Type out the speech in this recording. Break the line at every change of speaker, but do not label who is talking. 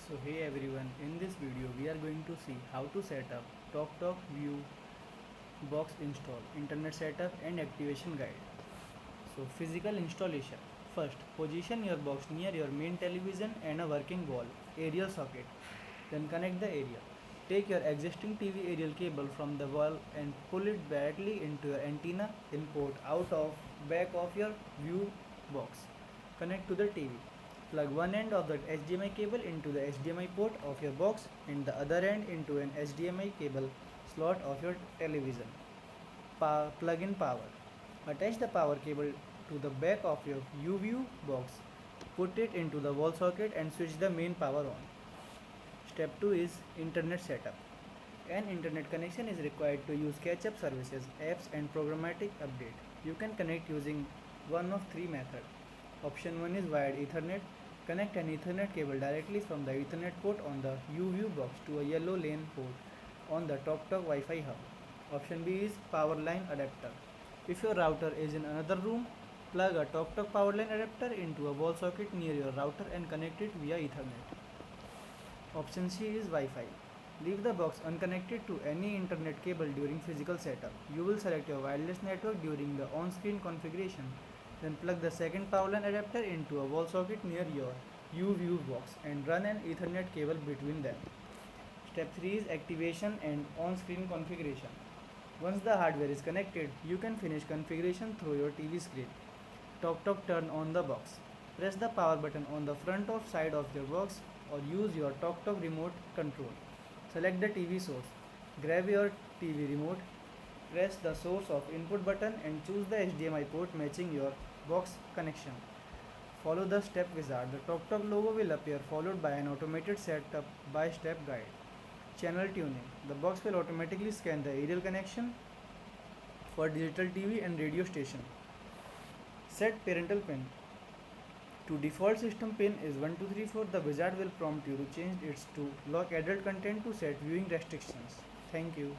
So hey everyone, in this video we are going to see how to set up TalkTalk View box install, internet setup and activation guide. So physical installation. First, position your box near your main television and a working wall aerial socket. Then connect the area. Take your existing TV aerial cable from the wall and pull it directly into your antenna input out of back of your view box. Connect to the TV. Plug one end of the HDMI cable into the HDMI port of your box and the other end into an HDMI cable slot of your television. Plug in power. Attach the power cable to the back of your YouView box. Put it into the wall socket and switch the main power on. Step 2 is internet setup. An internet connection is required to use catch-up services, apps and programmatic update. You can connect using one of three methods. Option 1 is wired Ethernet. Connect an Ethernet cable directly from the Ethernet port on the UView box to a yellow lane port on the TalkTalk Wi-Fi hub. Option B is power line adapter. If your router is in another room, plug a TalkTalk power line adapter into a wall socket near your router and connect it via Ethernet. Option C is Wi-Fi. Leave the box unconnected to any internet cable during physical setup. You will select your wireless network during the on-screen configuration. Then plug the second power line adapter into a wall socket near your UView box and run an Ethernet cable between them. Step 3 is activation and on-screen configuration. Once the hardware is connected, you can finish configuration through your TV screen. TalkTalk turn on the box. Press the power button on the front of side of your box or use your TalkTalk remote control. Select the TV source. Grab your TV remote. Press the source of input button and choose the HDMI port matching your box connection. Follow the step wizard. The TalkTalk logo will appear followed by an automated setup by step guide. Channel tuning. The box will automatically scan the aerial connection for digital TV and radio station. Set parental pin. To default system pin is 1234. The wizard will prompt you to change it to lock adult content to set viewing restrictions. Thank you.